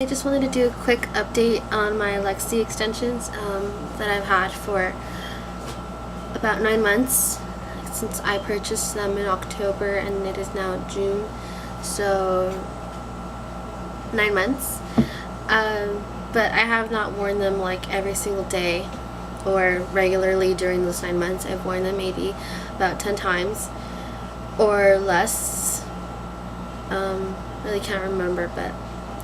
I just wanted to do a quick update on my Luxy extensions that I've had for about 9 months since I purchased them in October, and it is now June, so 9 months. But I have not worn them like every single day or regularly during those 9 months. I've worn them maybe about 10 times or less. Really can't remember, but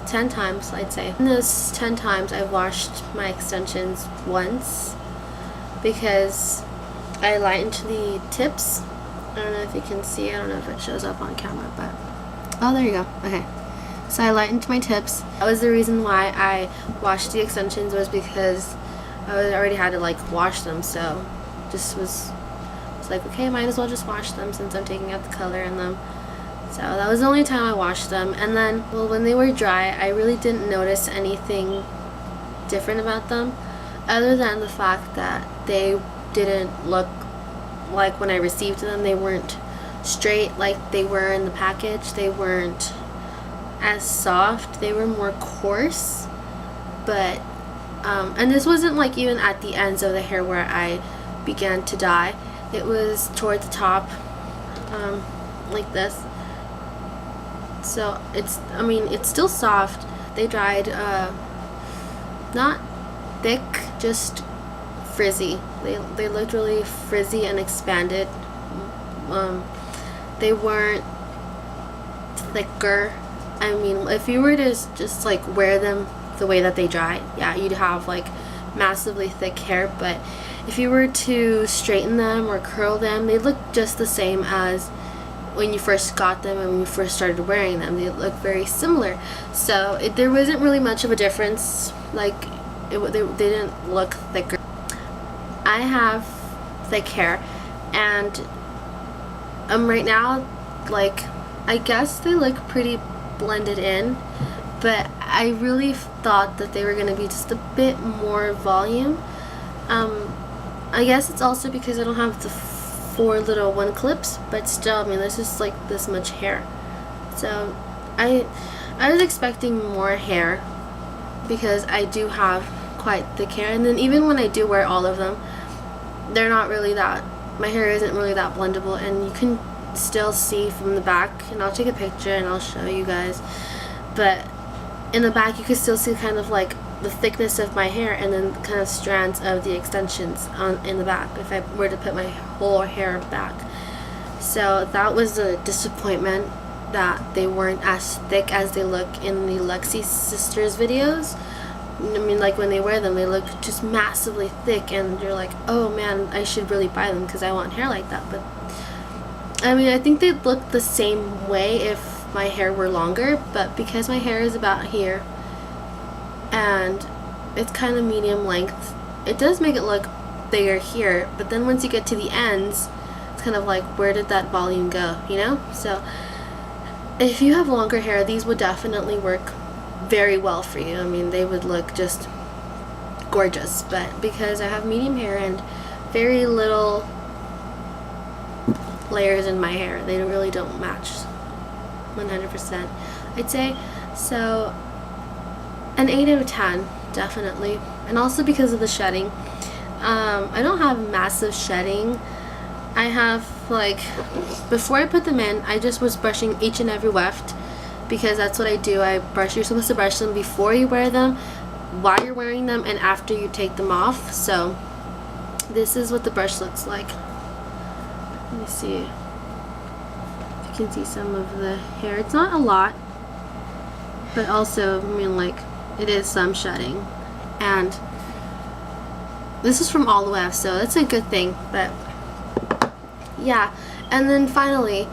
10 times I'd say. In those 10 times I've washed my extensions once because I lightened the tips. I don't know if you can see, I don't know if it shows up on camera, but oh, there you go. Okay, so I lightened my tips. That was the reason why I washed the extensions, was because I already had to like wash them, so just was like, okay, might as well just wash them since I'm taking out the color in them. So that was the only time I washed them. And then, well, when they were dry, I really didn't notice anything different about them other than the fact that they didn't look like when I received them. They weren't straight like they were in the package. They weren't as soft. They were more coarse. But and this wasn't like even at the ends of the hair where I began to dye. It was toward the top, like this. So it's, I mean, it's still soft. They dried not thick, just frizzy. They looked really frizzy and expanded. They weren't thicker. I mean, if you were to just like wear them the way that they dry, yeah, you'd have like massively thick hair. But if you were to straighten them or curl them, they look just the same as when you first got them and when you first started wearing them. They look very similar. So there wasn't really much of a difference. Like they didn't look thicker. I have thick hair, and right now, like, I guess they look pretty blended in, but I really thought that they were going to be just a bit more volume. I guess it's also because I don't have the 4 little one clips, but still, I mean, there's just like this much hair. So I was expecting more hair because I do have quite thick hair, and then even when I do wear all of them, they're not really that, my hair isn't really that blendable, and you can still see from the back, and I'll take a picture and I'll show you guys, but in the back you can still see kind of like the thickness of my hair and then kind of strands of the extensions in the back if I were to put my whole hair back. So that was a disappointment that they weren't as thick as they look in the Luxy sisters videos. I mean, like when they wear them, they look just massively thick, and you're like, oh man, I should really buy them because I want hair like that. But I mean, I think they'd look the same way if my hair were longer, but because my hair is about here and it's kind of medium length, it does make it look bigger here, but then once you get to the ends, it's kind of like, where did that volume go, you know? So if you have longer hair, these would definitely work very well for you. I mean, they would look just gorgeous, but because I have medium hair and very little layers in my hair, they really don't match 100%, I'd say. So an 8 out of 10, definitely. And also because of the shedding. I don't have massive shedding. I have, like, before I put them in, I just was brushing each and every weft, because that's what I do. You're supposed to brush them before you wear them, while you're wearing them, and after you take them off. So this is what the brush looks like. Let me see if you can see some of the hair. It's not a lot, but also, I mean, like, it is some shedding, and this is from all the way, so that's a good thing. But yeah, and then finally,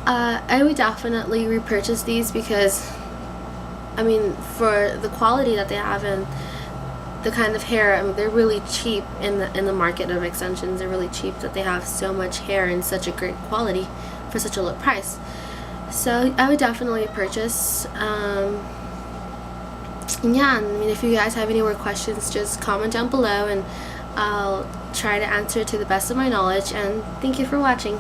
I would definitely repurchase these because, I mean, for the quality that they have and the kind of hair, I mean, they're really cheap in the market of extensions. They're really cheap that they have so much hair and such a great quality for such a low price. So I would definitely purchase. Yeah, I mean, if you guys have any more questions, just comment down below and I'll try to answer to the best of my knowledge. And thank you for watching.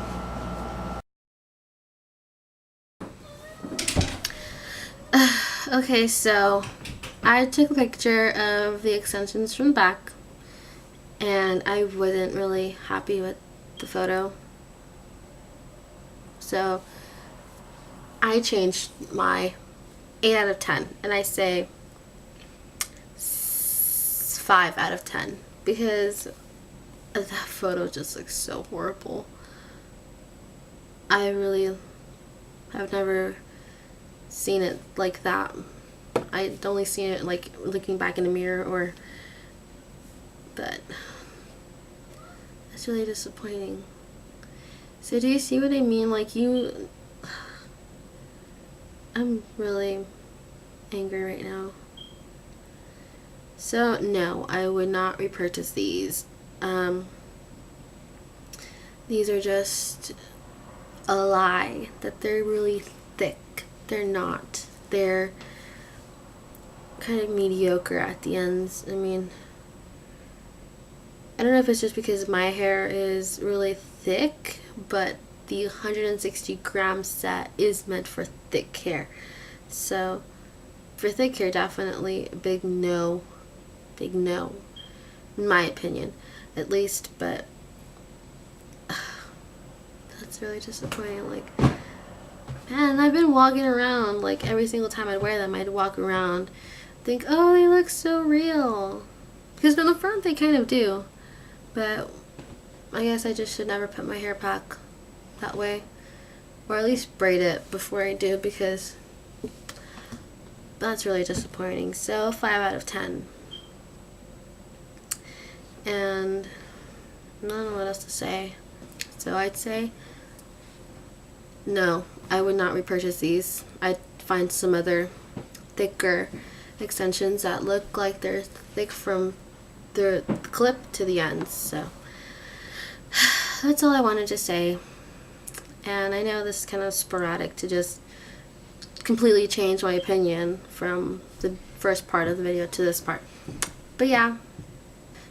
Okay, so I took a picture of the extensions from the back, and I wasn't really happy with the photo. So I changed my 8 out of 10, and I say 5 out of 10 because that photo just looks so horrible. I really have never seen it like that. I'd only seen it like looking back in the mirror, but it's really disappointing. So do you see what I mean? Like, I'm really angry right now. So no, I would not repurchase these. These are just a lie that they're really thick. They're not. They're kind of mediocre at the ends. I mean, I don't know if it's just because my hair is really thick, but the 160-gram set is meant for thick hair. So for thick hair, definitely a big no. Big no, in my opinion, at least. But that's really disappointing. Like, man, I've been walking around, like, every single time I'd wear them, I'd walk around, think, oh, they look so real. Because from the front, they kind of do. But I guess I just should never put my hair back that way. Or at least braid it before I do, because that's really disappointing. So 5 out of 10. And I don't know what else to say. So I'd say no, I would not repurchase these. I'd find some other thicker extensions that look like they're thick from the clip to the ends. So that's all I wanted to say. And I know this is kind of sporadic to just completely change my opinion from the first part of the video to this part. But yeah,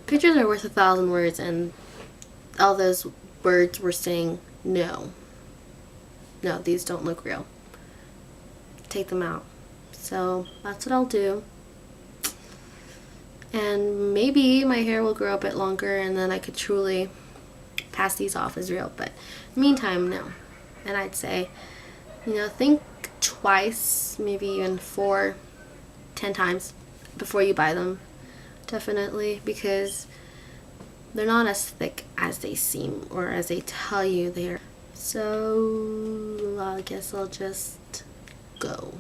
pictures are worth 1,000 words, and all those words were saying no. No, these don't look real. Take them out. So that's what I'll do. And maybe my hair will grow a bit longer, and then I could truly pass these off as real. But meantime, no. And I'd say, think twice, maybe even 4, 10 times before you buy them. Definitely, because they're not as thick as they seem or as they tell you they are. So I guess I'll just go.